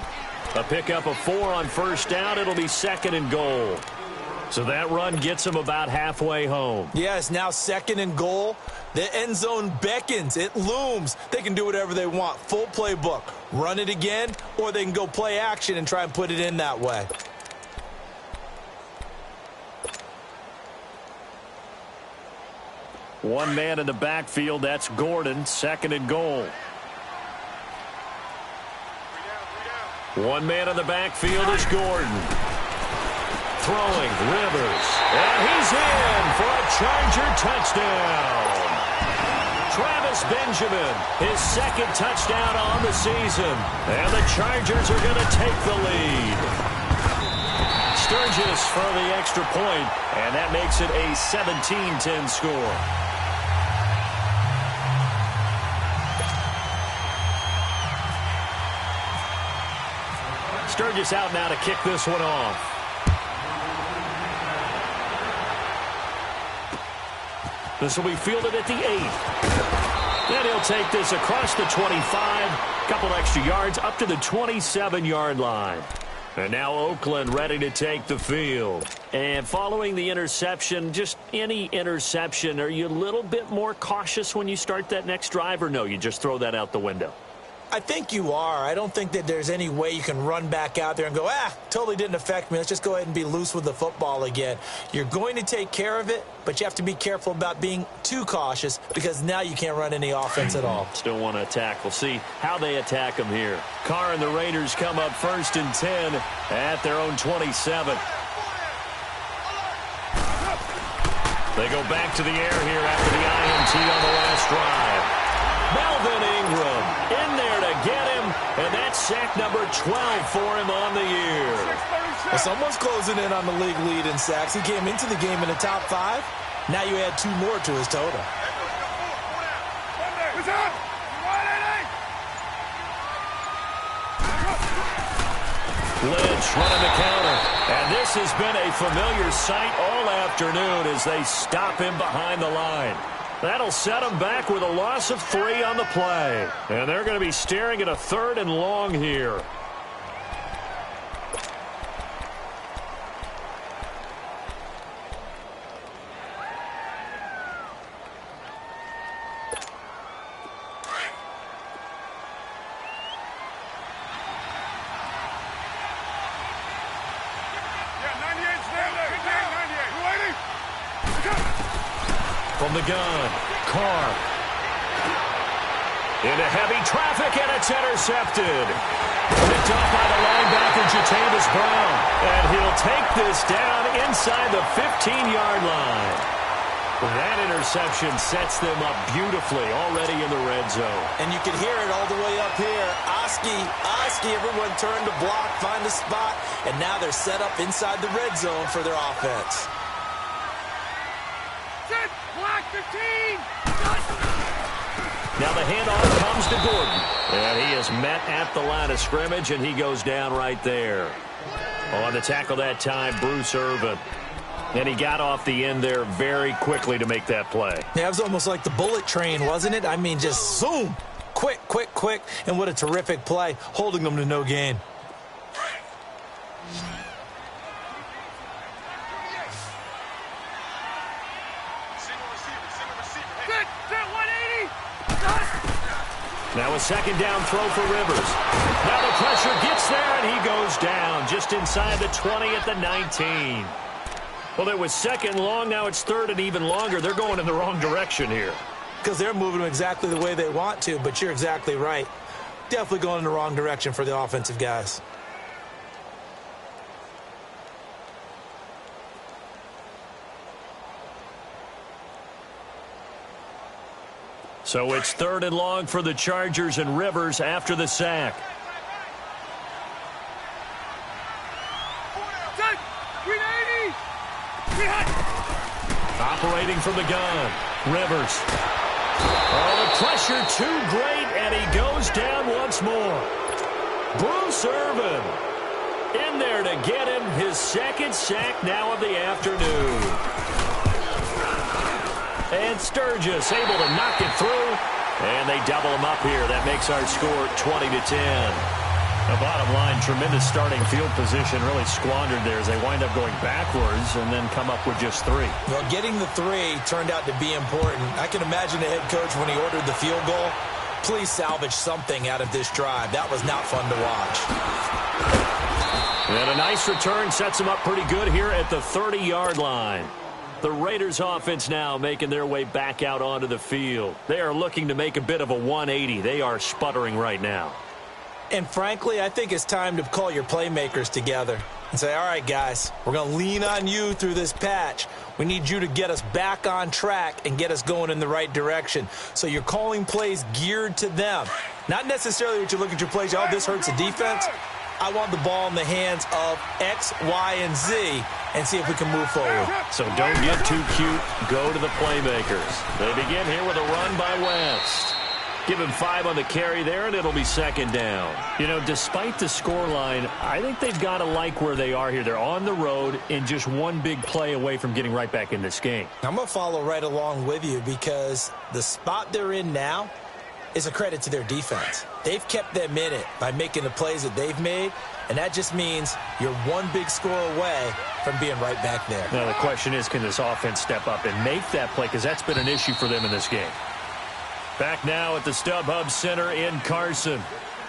A pickup of 4 on 1st down. It'll be 2nd and goal. So that run gets him about halfway home. Yes, now 2nd and goal. The end zone beckons. It looms. They can do whatever they want. Full playbook. Run it again, or they can go play action and try and put it in that way. One man in the backfield, that's Gordon, 2nd and goal. One man in the backfield is Gordon. Throwing, Rivers. And he's in for a Charger touchdown. Travis Benjamin, his 2nd touchdown on the season. And the Chargers are going to take the lead. Sturgis for the extra point, and that makes it a 17-10 score. Sturgis out now to kick this one off. This will be fielded at the 8. Then he'll take this across the 25. Couple extra yards up to the 27-yard line. And now Oakland ready to take the field. And following the interception, just any interception, are you a little bit more cautious when you start that next drive, or no, you just throw that out the window? I think you are. I don't think that there's any way you can run back out there and go, totally didn't affect me. Let's just go ahead and be loose with the football again. You're going to take care of it, but you have to be careful about being too cautious because now you can't run any offense at all. Still want to attack. We'll see how they attack them here. Carr and the Raiders come up 1st and 10 at their own 27. They go back to the air here after the INT on the last drive. Melvin Ingram in there to get him, and that's sack number 12 for him on the year. Well, someone's closing in on the league lead in sacks. He came into the game in the top 5. Now you add 2 more to his total. Lynch running the counter, and this has been a familiar sight all afternoon as they stop him behind the line. That'll set them back with a loss of 3 on the play. And they're going to be staring at a 3rd and long here. From the gun, Carr. Into heavy traffic, and it's intercepted. Picked up by the linebacker, Jatavis Brown. And he'll take this down inside the 15-yard line. That interception sets them up beautifully already in the red zone. And you can hear it all the way up here. Oski, everyone turned to block, find a spot, and now they're set up inside the red zone for their offense. Now the handoff comes to Gordon. And he is met at the line of scrimmage, and he goes down right there. On the tackle that time, Bruce Irvin. And he got off the end there very quickly to make that play. Yeah, it was almost like the bullet train, wasn't it? I mean, just zoom. Quick. And what a terrific play, holding them to no gain. Now a 2nd down throw for Rivers. Now the pressure gets there, and he goes down just inside the 20 at the 19. Well, it was 2nd long. Now it's 3rd and even longer. They're going in the wrong direction here. Because they're moving them exactly the way they want to, but you're exactly right. Definitely going in the wrong direction for the offensive guys. So it's 3rd and long for the Chargers, and Rivers after the sack. Operating from the gun, Rivers. Oh, the pressure too great, and he goes down once more. Bruce Irvin in there to get him his 2nd sack now of the afternoon. And Sturgis able to knock it through. And they double him up here. That makes our score 20-10. The bottom line, tremendous starting field position, really squandered there as they wind up going backwards and then come up with just 3. Well, getting the 3 turned out to be important. I can imagine the head coach when he ordered the field goal. Please salvage something out of this drive. That was not fun to watch. And a nice return sets them up pretty good here at the 30-yard line. The Raiders offense now making their way back out onto the field. They are looking to make a bit of a 180. They are sputtering right now. And frankly, I think it's time to call your playmakers together and say, all right, guys, we're going to lean on you through this patch. We need you to get us back on track and get us going in the right direction. So you're calling plays geared to them. Not necessarily that you look at your plays, oh, this hurts the defense. I want the ball in the hands of X, Y, and Z and see if we can move forward. So don't get too cute. Go to the playmakers. They begin here with a run by West. Give him 5 on the carry there, and it'll be 2nd down. You know, despite the scoreline, I think they've got to like where they are here. They're on the road and just one big play away from getting right back in this game. I'm going to follow right along with you because the spot they're in now, is a credit to their defense. They've kept them in it by making the plays that they've made, and that just means you're one big score away from being right back there. Now the question is, can this offense step up and make that play? Because that's been an issue for them in this game. Back now at the StubHub Center in Carson.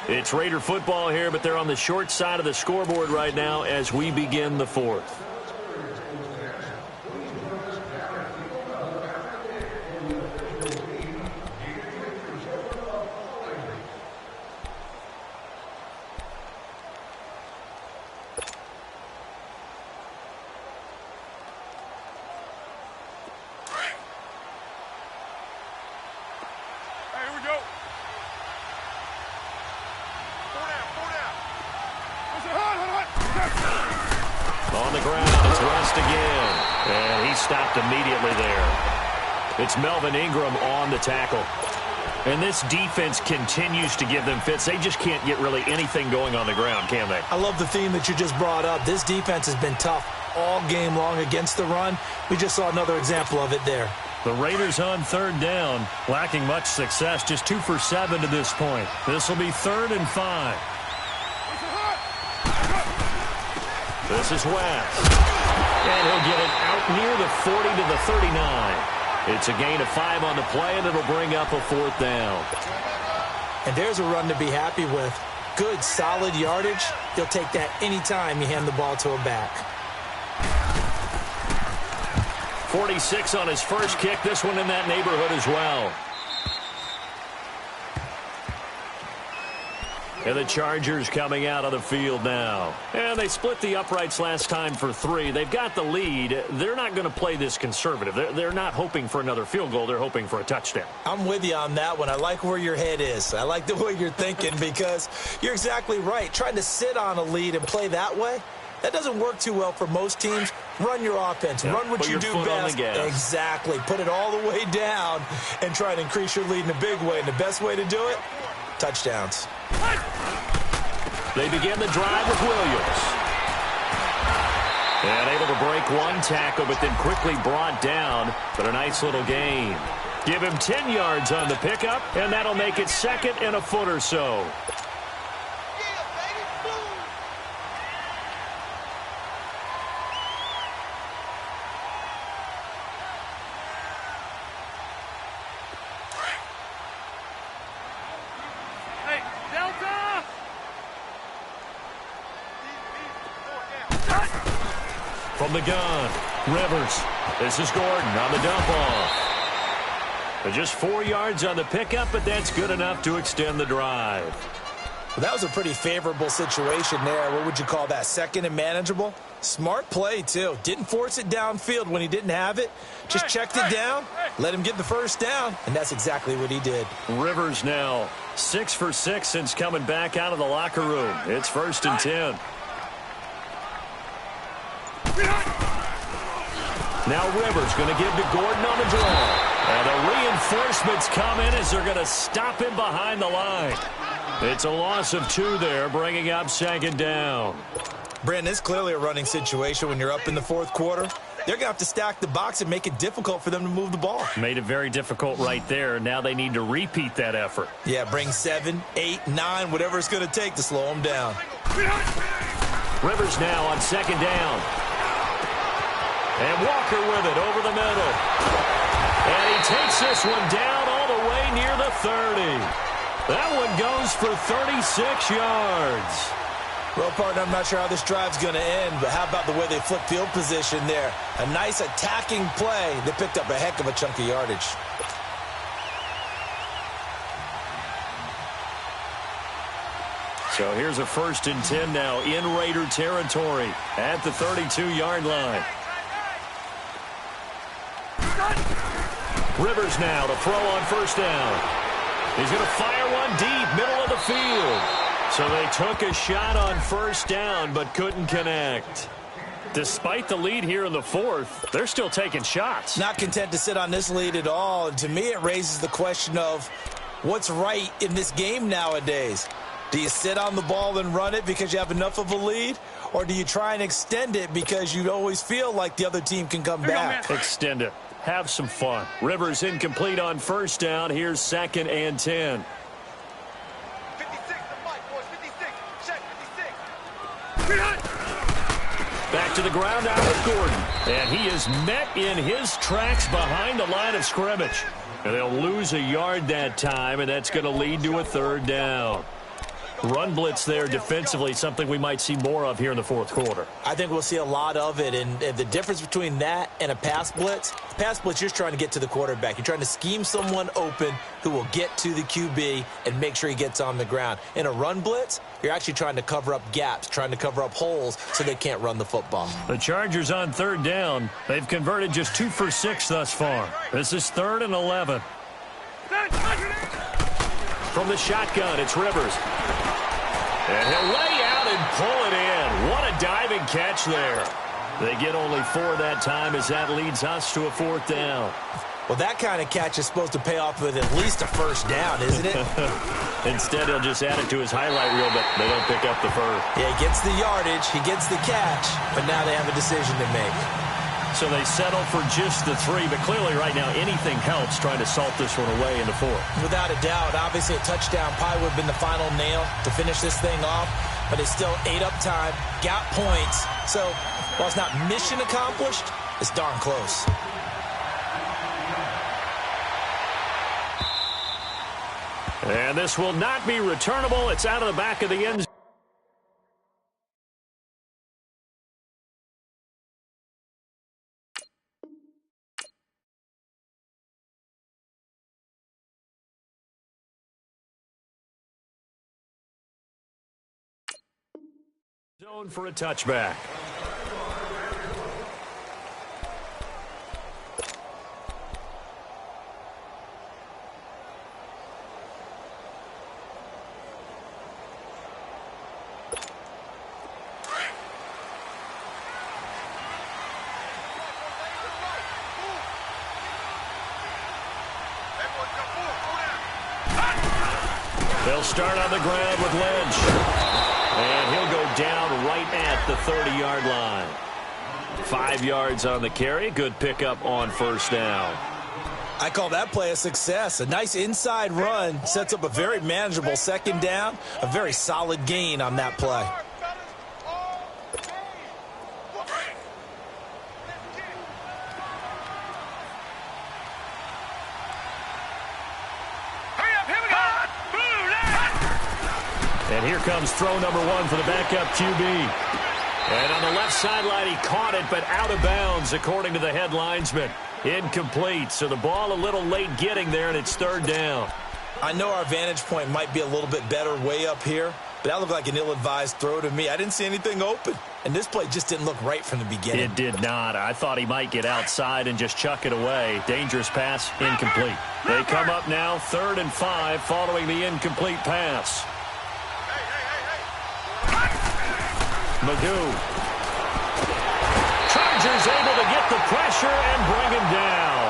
It's Raider football here, but they're on the short side of the scoreboard right now as we begin the fourth. On the ground, it's West again. And he stopped immediately there. It's Melvin Ingram on the tackle. And this defense continues to give them fits. They just can't get really anything going on the ground, can they? I love the theme that you just brought up. This defense has been tough all game long against the run. We just saw another example of it there. The Raiders on third down, lacking much success, just 2 for 7 to this point. This will be 3rd and 5. This is West. And he'll get it out near the 40 to the 39. It's a gain of 5 on the play, and it'll bring up a 4th down. And there's a run to be happy with. Good, solid yardage. He'll take that anytime you hand the ball to a back. 46 on his first kick. This one in that neighborhood as well. And the Chargers coming out of the field now. And they split the uprights last time for 3. They've got the lead. They're not going to play this conservative. They're not hoping for another field goal. They're hoping for a touchdown. I'm with you on that one. I like where your head is. I like the way you're thinking because you're exactly right. Trying to sit on a lead and play that way, that doesn't work too well for most teams. Run your offense. Yeah, run what you do best. Exactly. Put it all the way down and try to increase your lead in a big way. And the best way to do it, touchdowns. They begin the drive with Williams. And able to break one tackle, but then quickly brought down. But a nice little gain. Give him 10 yards on the pickup, and that'll make it 2nd and a foot or so. From the gun, Rivers. This is Gordon on the dump off. But just 4 yards on the pickup, but that's good enough to extend the drive. Well, that was a pretty favorable situation there. What would you call that? 2nd and manageable? Smart play, too. Didn't force it downfield when he didn't have it. Just checked it down, let him get the first down, and that's exactly what he did. Rivers now 6 for 6 since coming back out of the locker room. It's 1st and 10. Now Rivers going to give to Gordon on the draw. And the reinforcements come in as they're going to stop him behind the line. It's a loss of 2 there, bringing up 2nd down. Brandon, it's clearly a running situation when you're up in the 4th quarter. They're going to have to stack the box and make it difficult for them to move the ball. Made it very difficult right there. Now they need to repeat that effort. Yeah, bring 7, 8, 9, whatever it's going to take to slow them down. Rivers now on 2nd down. And Walker with it over the middle. And he takes this one down all the way near the 30. That one goes for 36 yards. Well, partner, I'm not sure how this drive's going to end, but how about the way they flip field position there? A nice attacking play. They picked up a heck of a chunk of yardage. So here's a 1st and 10 now in Raider territory at the 32-yard line. Rivers now to throw on 1st down. He's going to fire one deep, middle of the field. So they took a shot on 1st down, but couldn't connect. Despite the lead here in the 4th, they're still taking shots. Not content to sit on this lead at all. And to me, it raises the question of what's right in this game nowadays. Do you sit on the ball and run it because you have enough of a lead? Or do you try and extend it because you always feel like the other team can come back? Extend it. have some fun. Rivers incomplete on first down. Here's 2nd and 10. 56, the mic, boys, 56. Check, 56. Back to the ground out with Gordon. And he is met in his tracks behind the line of scrimmage. And they'll lose a yard that time, and that's going to lead to a 3rd down. Run blitz there defensively, something we might see more of here in the 4th quarter. I think we'll see a lot of it, and the difference between that and a pass blitz, you're just trying to get to the quarterback. You're trying to scheme someone open who will get to the QB and make sure he gets on the ground. In a run blitz, you're actually trying to cover up gaps, trying to cover up holes so they can't run the football. The Chargers on 3rd down. They've converted just 2 for 6 thus far. This is 3rd and 11. From the shotgun, it's Rivers. And he'll lay out and pull it in. What a diving catch there. They get only 4 that time as that leads us to a 4th down. Well, that kind of catch is supposed to pay off with at least a 1st down, isn't it? Instead, he'll just add it to his highlight reel, but they don't pick up the first. Yeah, he gets the yardage, he gets the catch, but now they have a decision to make. So they settle for just the 3, but clearly right now anything helps trying to salt this one away into 4. Without a doubt, obviously a touchdown probably would have been the final nail to finish this thing off, but it's still ate up time, got points. So while it's not mission accomplished, it's darn close. And this will not be returnable. It's out of the back of the end zone. Zone for a touchback. They'll start on the ground with Lynch. And he'll go down right at the 30-yard line. 5 yards on the carry. Good pickup on first down. I call that play a success. A nice inside run sets up a very manageable 2nd down. A very solid gain on that play. And here comes throw number 1 for the backup QB. And on the left sideline, he caught it, but out of bounds, according to the head linesman. Incomplete, so the ball a little late getting there, and it's 3rd down. I know our vantage point might be a little bit better way up here, but that looked like an ill-advised throw to me. I didn't see anything open, and this play just didn't look right from the beginning. It did not. I thought he might get outside and just chuck it away. Dangerous pass, incomplete. They come up now, 3rd and 5, following the incomplete pass. Magoo. Chargers able to get the pressure and bring him down.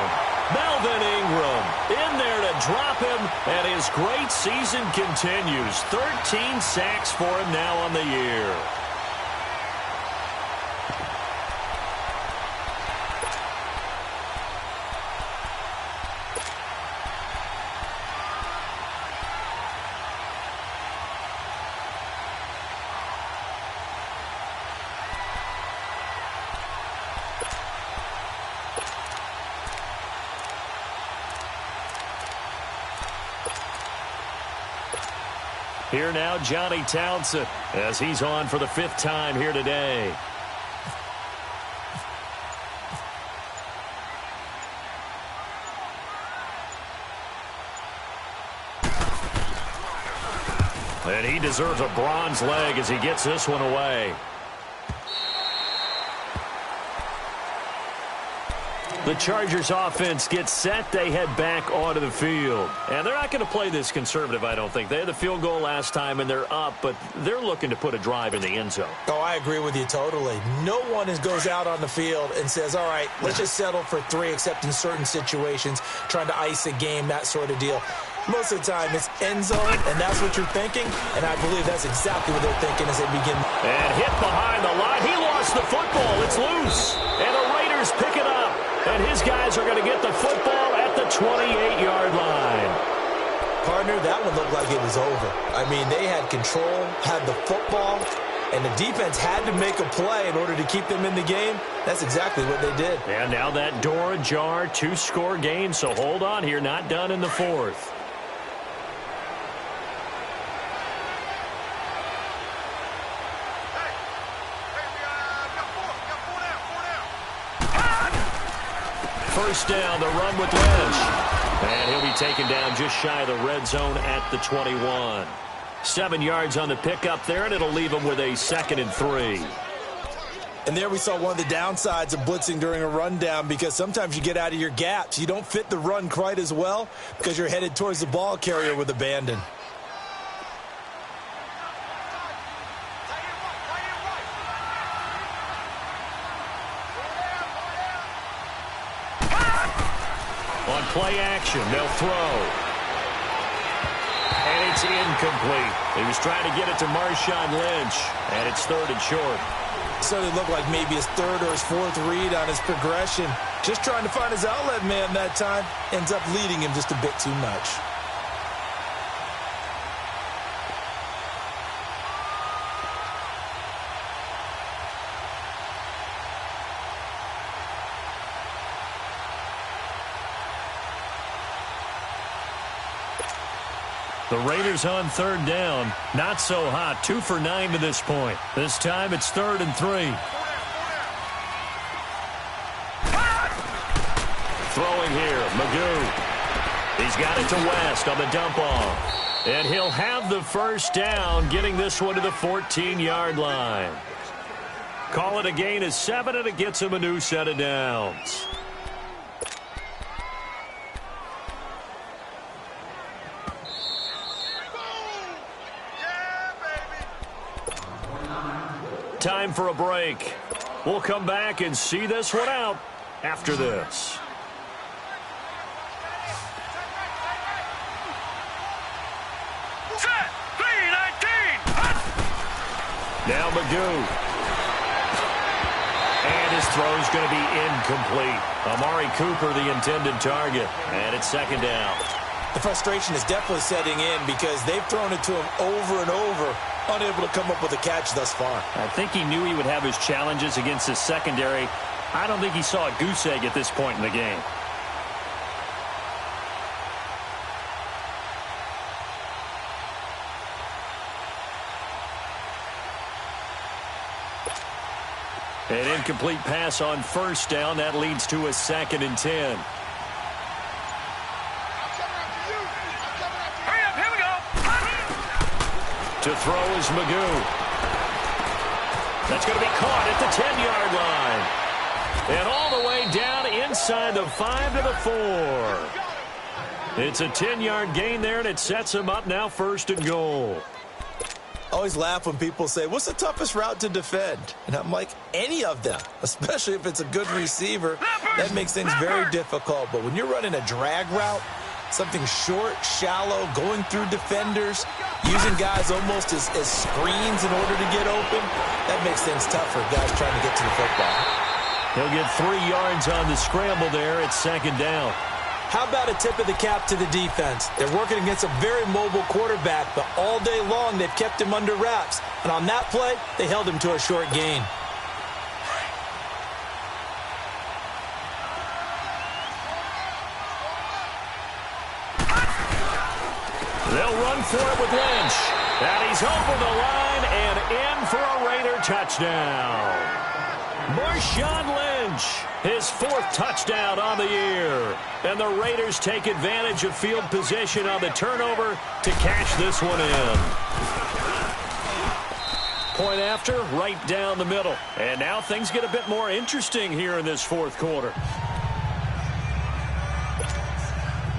Melvin Ingram in there to drop him, and his great season continues. 13 sacks for him now on the year. Here now, Johnny Townsend, as he's on for the 5th time here today. And he deserves a bronze leg as he gets this one away. The Chargers offense gets set. They head back onto the field. And they're not going to play this conservative, I don't think. They had the field goal last time, and they're up, but they're looking to put a drive in the end zone. Oh, I agree with you totally. No one goes out on the field and says, all right, let's just settle for 3, except in certain situations, trying to ice a game, that sort of deal. Most of the time, it's end zone, and that's what you're thinking, and I believe that's exactly what they're thinking as they begin. And hit behind the line. He lost the football. It's loose, and the Raiders pick it up. And his guys are going to get the football at the 28-yard line. Partner, that one looked like it was over. I mean, they had control, had the football, and the defense had to make a play in order to keep them in the game. That's exactly what they did. And now that door ajar, 2-score game, so hold on here, not done in the fourth. First down, the run with Lynch. And he'll be taken down just shy of the red zone at the 21. 7 yards on the pickup there, and it'll leave him with a 2nd and 3. And there we saw one of the downsides of blitzing during a rundown, because sometimes you get out of your gaps. You don't fit the run quite as well because you're headed towards the ball carrier with abandon. On play action, they'll throw. And it's incomplete. He was trying to get it to Marshawn Lynch, and it's 3rd and short. So it looked like maybe his 3rd or his 4th read on his progression. Just trying to find his outlet man that time. Ends up leading him just a bit too much. The Raiders on 3rd down. Not so hot. 2 for 9 to this point. This time it's 3rd and 3. Throwing here, Magoo. He's got it to West on the dump off. And he'll have the first down, getting this one to the 14-yard line. Call it a gain of 7, and it gets him a new set of downs. Time for a break. We'll come back and see this one out after this. Set, 3-19. Now Magoo. And his throw's going to be incomplete. Amari Cooper, the intended target. And it's 2nd down. The frustration is definitely setting in because they've thrown it to him over and over, unable to come up with a catch thus far. I think he knew he would have his challenges against his secondary. I don't think he saw a goose egg at this point in the game. An incomplete pass on 1st down. That leads to a 2nd and 10. To throw is Magoo. That's going to be caught at the 10-yard line. And all the way down inside the 5 to the 4. It's a 10-yard gain there, and it sets him up now 1st and goal. I always laugh when people say, what's the toughest route to defend? And I'm like, any of them, especially if it's a good receiver. That makes things very difficult. But when you're running a drag route, something short, shallow, going through defenders, using guys almost as screens in order to get open, that makes things tough for guys trying to get to the football. He'll get 3 yards on the scramble there. It's 2nd down. How about a tip of the cap to the defense? They're working against a very mobile quarterback, but all day long they've kept him under wraps. And on that play, they held him to a short gain. They'll run for it with Lynch. And he's over the line and in for a Raider touchdown. Marshawn Lynch, his 4th touchdown on the year. And the Raiders take advantage of field position on the turnover to cash this one in. Point after, right down the middle. And now things get a bit more interesting here in this 4th quarter.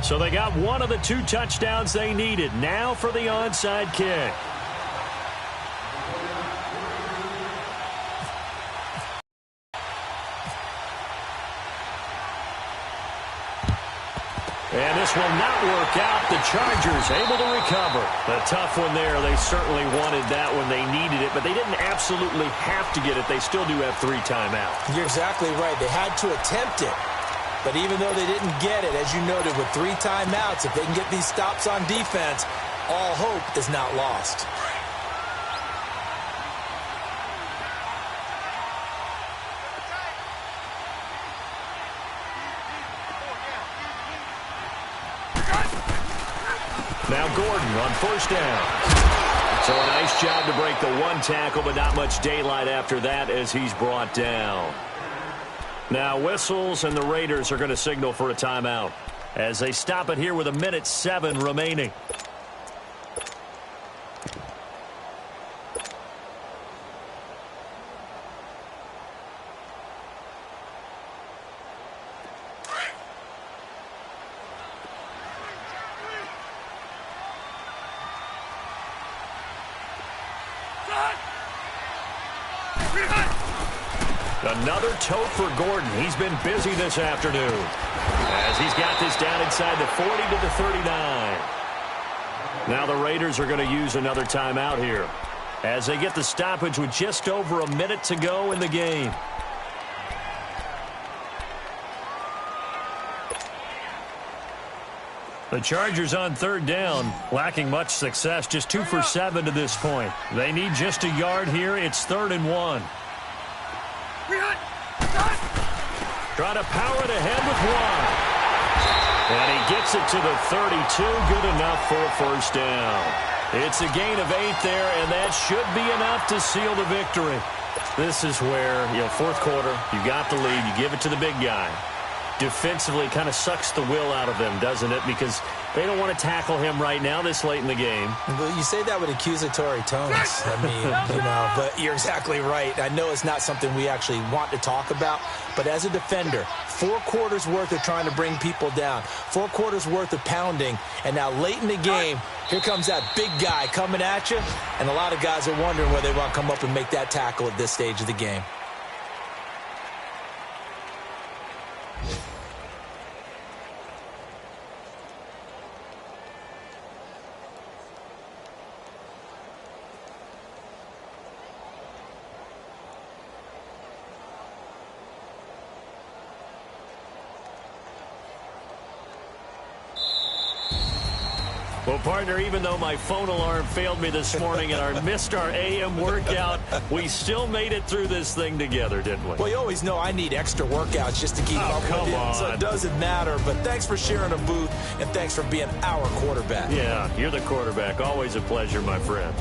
So they got one of the 2 touchdowns they needed. Now for the onside kick. And this will not work out. The Chargers able to recover. A tough one there. They certainly wanted that when they needed it, but they didn't absolutely have to get it. They still do have 3 timeouts. You're exactly right. They had to attempt it. But even though they didn't get it, as you noted, with 3 timeouts, if they can get these stops on defense, all hope is not lost. Now Gordon on first down. So a nice job to break the 1 tackle, but not much daylight after that as he's brought down. Now whistles, and the Raiders are going to signal for a timeout as they stop it here with 1:07 remaining. Another tote for Gordon. He's been busy this afternoon as he's got this down inside the 40 to the 39. Now the Raiders are going to use another timeout here as they get the stoppage with just over 1 minute to go in the game. The Chargers on third down, lacking much success, just 2 for 7 to this point. They need just a yard here. It's 3rd and 1. Trying to power it ahead with 1. And he gets it to the 32. Good enough for a first down. It's a gain of 8 there, and that should be enough to seal the victory. This is where, fourth quarter, you got the lead, you give it to the big guy. Defensively kind of sucks the will out of them, doesn't it? Because they don't want to tackle him right now this late in the game. Well, you say that with accusatory tones. I mean, but you're exactly right. I know it's not something we actually want to talk about, but as a defender, 4 quarters worth of trying to bring people down, 4 quarters worth of pounding, and now late in the game, here comes that big guy coming at you, and a lot of guys are wondering whether they want to come up and make that tackle at this stage of the game. Well, partner, even though my phone alarm failed me this morning and I missed our AM workout, we still made it through this thing together, didn't we? Well, you always know I need extra workouts just to keep up with you, so it doesn't matter. But thanks for sharing a booth, and thanks for being our quarterback. Yeah, you're the quarterback. Always a pleasure, my friend.